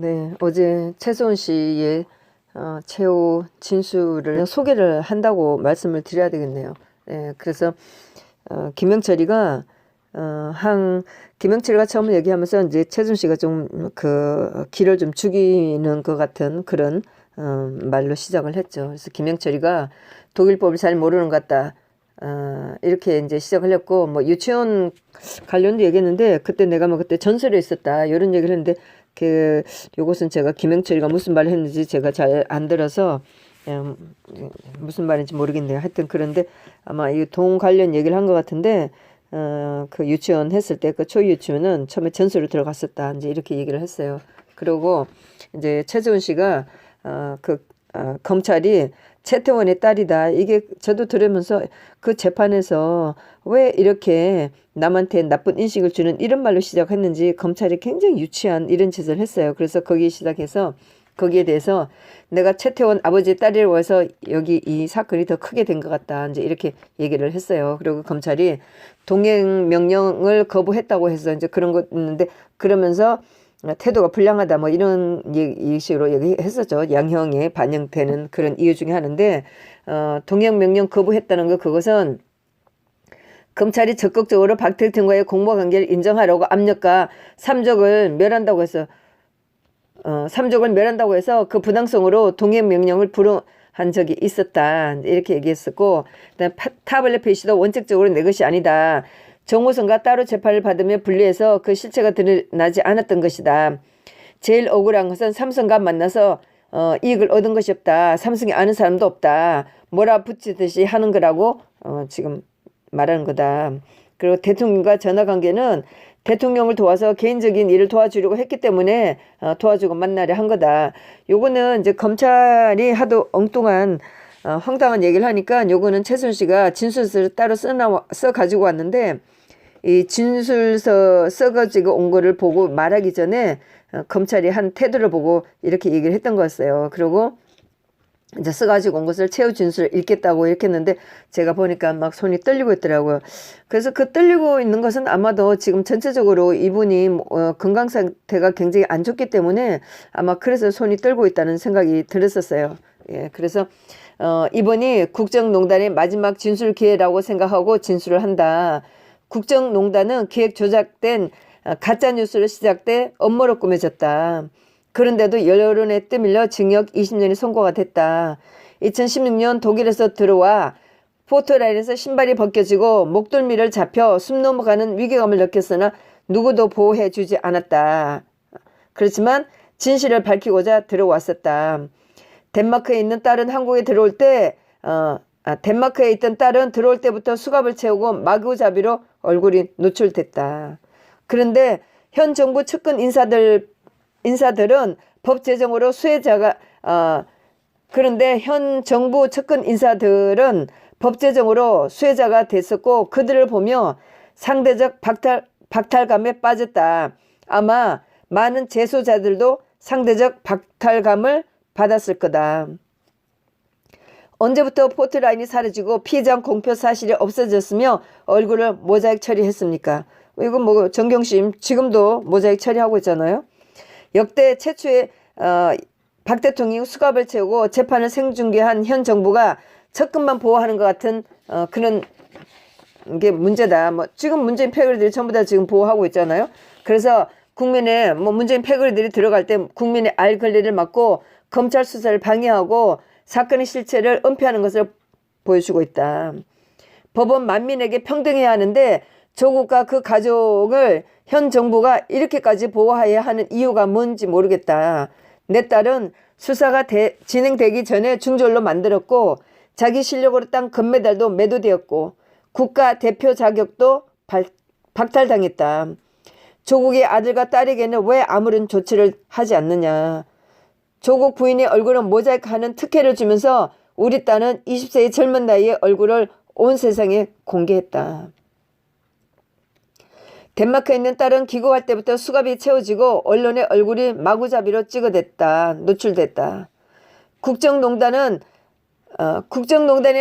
네, 어제 최소은 씨의 최후 진술을 소개를 한다고 말씀을 드려야 되겠네요. 네, 그래서 김영철이가 김영철이가 처음 얘기하면서 이제 최소은 씨가 좀 그 기를 좀 죽이는 것 같은 그런 말로 시작을 했죠. 그래서 김영철이가 독일법을 잘 모르는 것 같다. 이렇게 이제 시작을 했고, 뭐, 유치원 관련도 얘기했는데, 그때 내가 뭐 그때 전설에 있었다. 이런 얘기를 했는데, 요것은 제가 김영철이가 무슨 말을 했는지 제가 잘 안 들어서, 무슨 말인지 모르겠네요. 하여튼 그런데 아마 이 동 관련 얘기를 한 것 같은데, 그 유치원 했을 때 그 초유치원은 처음에 전설로 들어갔었다. 이제 이렇게 얘기를 했어요. 그리고 이제 최재훈 씨가, 검찰이 최태원의 딸이다. 이게 저도 들으면서 그 재판에서 왜 이렇게 남한테 나쁜 인식을 주는 이런 말로 시작했는지 검찰이 굉장히 유치한 이런 짓을 했어요. 그래서 거기 시작해서 거기에 대해서 내가 최태원 아버지의 딸이라고 해서 여기 이 사건이 더 크게 된 것 같다. 이제 이렇게 얘기를 했어요. 그리고 검찰이 동행 명령을 거부했다고 해서 이제 그런 거 있는데 그러면서 태도가 불량하다 뭐 이런 식으로 얘기했었죠. 양형에 반영되는 그런 이유 중에 하나인데 동행 명령 거부했다는 거 그것은 검찰이 적극적으로 박태일팀과의 공모관계를 인정하려고 압력과 삼족을 멸한다고 해서 그 부당성으로 동행 명령을 불응한 적이 있었다. 이렇게 얘기했었고 그다음 타블렛 페이시도 원칙적으로 내 것이 아니다. 정호성과 따로 재판을 받으며 분리해서 그 실체가 드러나지 않았던 것이다. 제일 억울한 것은 삼성과 만나서 이익을 얻은 것이 없다. 삼성이 아는 사람도 없다. 몰아붙이듯이 하는 거라고 지금 말하는 거다. 그리고 대통령과 전화관계는 대통령을 도와서 개인적인 일을 도와주려고 했기 때문에 도와주고 만나려 한 거다. 요거는 이제 검찰이 하도 엉뚱한 황당한 얘기를 하니까 요거는 최순 씨가 진술서를 따로 써 가지고 왔는데 이 진술서 써가지고 온 거를 보고 말하기 전에 검찰이 한 태도를 보고 이렇게 얘기를 했던 거였어요. 그리고 이제 써가지고 온 것을 최후 진술을 읽겠다고 이렇게 했는데 제가 보니까 막 손이 떨리고 있더라고요. 그래서 그 떨리고 있는 것은 아마도 지금 전체적으로 이분이 건강 상태가 굉장히 안 좋기 때문에 아마 그래서 손이 떨고 있다는 생각이 들었었어요. 예, 그래서 이번이 국정농단의 마지막 진술 기회라고 생각하고 진술을 한다. 국정농단은 기획 조작된 가짜뉴스로 시작돼 업무로 꾸며졌다. 그런데도 여론에 뜨밀려 징역 20년이 선고가 됐다. 2016년 독일에서 들어와 포토라인에서 신발이 벗겨지고 목덜미를 잡혀 숨 넘어가는 위기감을 느꼈으나 누구도 보호해 주지 않았다. 그렇지만 진실을 밝히고자 들어왔었다. 덴마크에 있는 딸은 한국에 들어올 때 덴마크에 있던 딸은 들어올 때부터 수갑을 채우고 마구잡이로 얼굴이 노출됐다. 그런데 현 정부 측근 인사들은 법 제정으로 수혜자가 그런데 현 정부 측근 인사들은 법 제정으로 수혜자가 됐었고 그들을 보며 상대적 박탈감에 빠졌다. 아마 많은 재소자들도 상대적 박탈감을 받았을 거다. 언제부터 포트라인이 사라지고 피해자 공표 사실이 없어졌으며 얼굴을 모자이크 처리했습니까? 이거 뭐 정경심 지금도 모자이크 처리하고 있잖아요. 역대 최초의 박 대통령이 수갑을 채우고 재판을 생중계한 현 정부가 측근만 보호하는 것 같은 그런 게 문제다. 뭐 지금 문재인 패거리들이 전부 다 지금 보호하고 있잖아요. 그래서 국민의 뭐 문재인 패거리들이 들어갈 때 국민의 알 권리를 막고 검찰 수사를 방해하고 사건의 실체를 은폐하는 것을 보여주고 있다. 법은 만민에게 평등해야 하는데 조국과 그 가족을 현 정부가 이렇게까지 보호해야 하는 이유가 뭔지 모르겠다. 내 딸은 수사가 진행되기 전에 중졸로 만들었고 자기 실력으로 딴 금메달도 매도되었고 국가 대표 자격도 박탈당했다. 조국의 아들과 딸에게는 왜 아무런 조치를 하지 않느냐. 조국 부인의 얼굴은 모자이크하는 특혜를 주면서 우리 딸은 20세의 젊은 나이에 얼굴을 온 세상에 공개했다. 덴마크에 있는 딸은 귀국할 때부터 수갑이 채워지고 언론의 얼굴이 마구잡이로 찍어댔다. 노출됐다. 국정농단의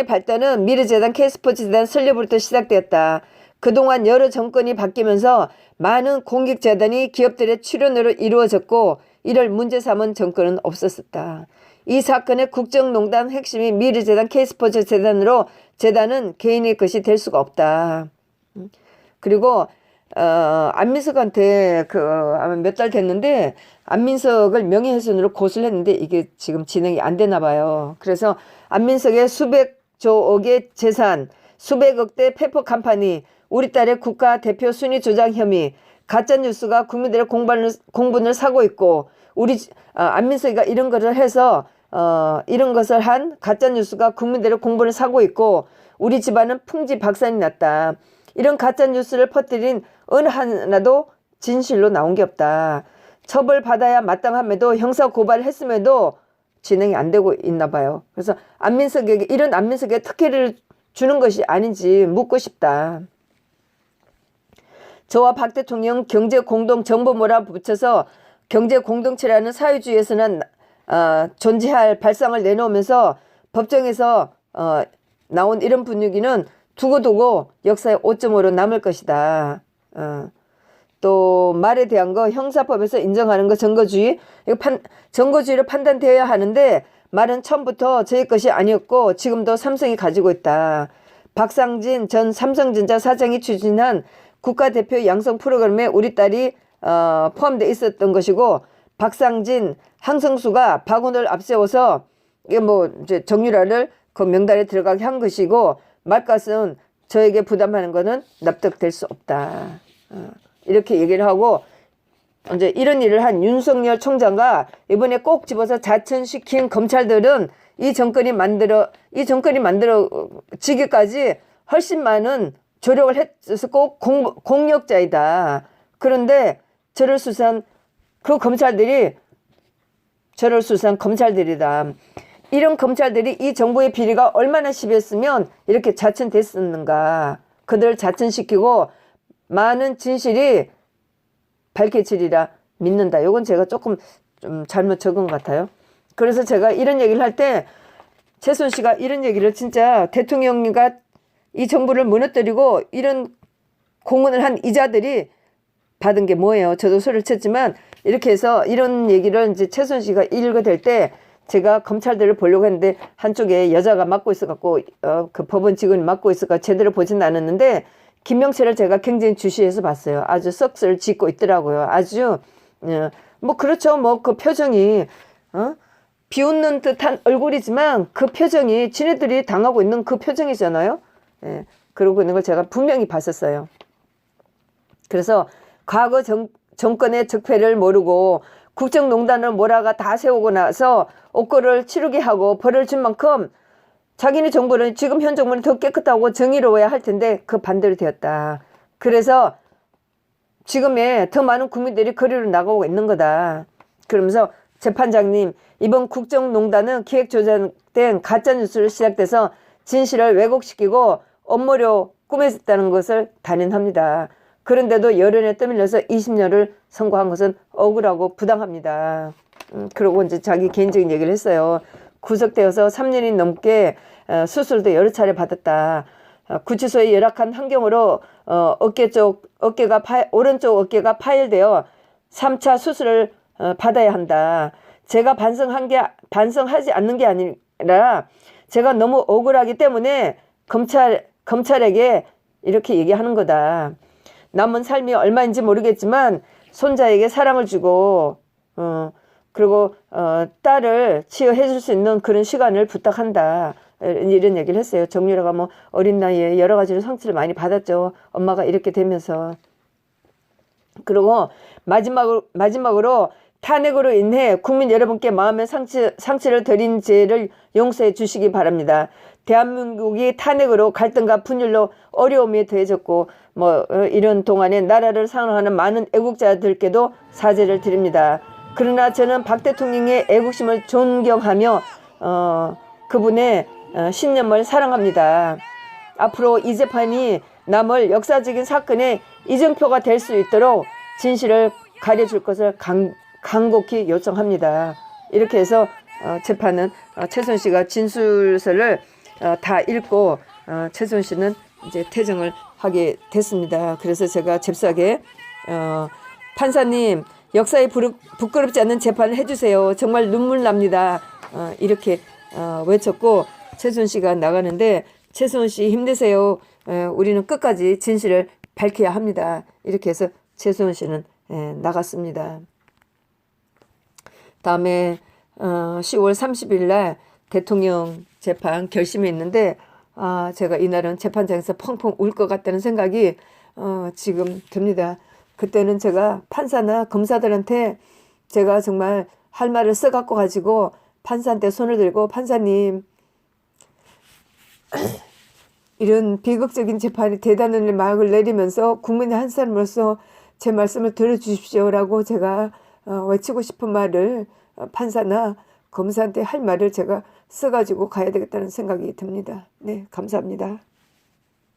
발단은 미르재단, K스포츠재단 설립으로부터 시작되었다. 그동안 여러 정권이 바뀌면서 많은 공익재단이 기업들의 출연으로 이루어졌고 이를 문제 삼은 정권은 없었었다. 이 사건의 국정농단 핵심이 미르재단, K스포츠 재단으로 재단은 개인의 것이 될 수가 없다. 그리고 안민석한테 아마 몇 달 됐는데 안민석을 명예훼손으로 고소를 했는데 이게 지금 진행이 안 되나 봐요. 그래서 안민석의 수백조억의 재산, 수백억대 페퍼 컴퍼니, 우리 딸의 국가대표 순위 조작 혐의, 가짜뉴스가 국민들의 공분을 사고 있고 안민석이가 이런 것을 해서 이런 것을 한 가짜뉴스가 국민들의 공분을 사고 있고 우리 집안은 풍지박산이 났다. 이런 가짜뉴스를 퍼뜨린 어느 하나도 진실로 나온 게 없다. 처벌받아야 마땅함에도 형사고발을 했음에도 진행이 안 되고 있나 봐요. 그래서 안민석에게 이런 안민석에 특혜를 주는 것이 아닌지 묻고 싶다. 저와 박 대통령 경제공동정보 몰아붙여서 경제공동체라는 사회주의에서는 존재할 발상을 내놓으면서 법정에서 나온 이런 분위기는 두고두고 역사의 오점으로 남을 것이다. 또 말에 대한 거 형사법에서 인정하는 거 증거주의, 증거주의로 판단되어야 하는데 말은 처음부터 저희 것이 아니었고 지금도 삼성이 가지고 있다. 박상진 전 삼성전자 사장이 추진한 국가대표 양성 프로그램에 우리 딸이 포함되어 있었던 것이고 박상진, 항성수가 박원을 앞세워서 이게 이제 정유라를 그 명단에 들어가게 한 것이고 말값은 저에게 부담하는 것은 납득될 수 없다. 이렇게 얘기를 하고 이제 이런 일을 한 윤석열 총장과 이번에 꼭 집어서 자천시킨 검찰들은 이 정권이 만들어지기까지 훨씬 많은 조력을 했어서 꼭 공력자이다. 그런데 저를 수사한 검찰들이다. 이런 검찰들이 이 정부의 비리가 얼마나 심했으면 이렇게 자천됐었는가. 그들을 자천시키고 많은 진실이 밝혀지리라 믿는다. 이건 제가 조금 좀 잘못 적은 것 같아요. 그래서 제가 이런 얘기를 할 때 최순 씨가 이런 얘기를 진짜 대통령과 이 정부를 무너뜨리고 이런 공헌을 한 이자들이 받은 게 뭐예요? 저도 소리를 쳤지만 이렇게 해서 이런 얘기를 이제 최순 씨가 읽어댈 때 제가 검찰들을 보려고 했는데 한쪽에 여자가 맡고 있어갖고 그 법원 직원이 맡고 있어서 제대로 보진 않았는데 김명철을 제가 굉장히 주시해서 봤어요. 아주 썩스를 짓고 있더라고요. 아주 뭐 그렇죠. 뭐 그 표정이 비웃는 듯한 얼굴이지만 그 표정이 지네들이 당하고 있는 그 표정이잖아요. 예, 그러고 있는 걸 제가 분명히 봤었어요. 그래서 과거 정권의 적폐를 모르고 국정농단을 몰아가 다 세우고 나서 옥고를 치르게 하고 벌을 준 만큼 자기네 정부는 지금 현 정부는 더 깨끗하고 정의로워야 할 텐데 그 반대로 되었다. 그래서 지금의 더 많은 국민들이 거리로 나가고 있는 거다. 그러면서 재판장님, 이번 국정농단은 기획조작된 가짜뉴스를 시작돼서 진실을 왜곡시키고 업무료 꾸며졌다는 것을 단연합니다. 그런데도 여론에 떠밀려서 20년을 선고한 것은 억울하고 부당합니다. 그러고 이제 자기 개인적인 얘기를 했어요. 구속되어서 3년이 넘게 수술도 여러 차례 받았다. 구치소의 열악한 환경으로 오른쪽 어깨가 파열되어 3차 수술을 받아야 한다. 제가 반성하지 않는 게 아니라 제가 너무 억울하기 때문에 검찰에게 이렇게 얘기하는 거다. 남은 삶이 얼마인지 모르겠지만 손자에게 사랑을 주고 그리고 딸을 치유해 줄 수 있는 그런 시간을 부탁한다. 이런 얘기를 했어요. 정유라가 뭐 어린 나이에 여러 가지로 상처를 많이 받았죠. 엄마가 이렇게 되면서. 그리고 마지막으로 탄핵으로 인해 국민 여러분께 마음의 상처를 드린 죄를 용서해 주시기 바랍니다. 대한민국이 탄핵으로 갈등과 분열로 어려움이 더해졌고 이런 동안에 나라를 사랑하는 많은 애국자들께도 사죄를 드립니다. 그러나 저는 박 대통령의 애국심을 존경하며 그분의 신념을 사랑합니다. 앞으로 이 재판이 남을 역사적인 사건의 이정표가 될 수 있도록 진실을 가려줄 것을 간곡히 요청합니다. 이렇게 해서 재판은 최순 씨가 진술서를 다 읽고 최순 씨는 이제 퇴정을 하게 됐습니다. 그래서 제가 잽싸게 판사님 역사에 부끄럽지 않는 재판을 해주세요. 정말 눈물 납니다. 이렇게 외쳤고 최수원 씨가 나가는데 최수원 씨 힘내세요. 우리는 끝까지 진실을 밝혀야 합니다. 이렇게 해서 최수원 씨는 나갔습니다. 다음에 10월 30일 날 대통령 재판 결심이 있는데 제가 이날은 재판장에서 펑펑 울 것 같다는 생각이 지금 듭니다. 그때는 제가 판사나 검사들한테 제가 정말 할 말을 써갖고 가지고 판사한테 손을 들고 판사님 이런 비극적인 재판이 대단한 막을 내리면서 국민의 한 사람으로서 제 말씀을 들어주십시오라고 제가 외치고 싶은 말을 판사나 검사한테 할 말을 제가 써가지고 가야 되겠다는 생각이 듭니다. 네, 감사합니다.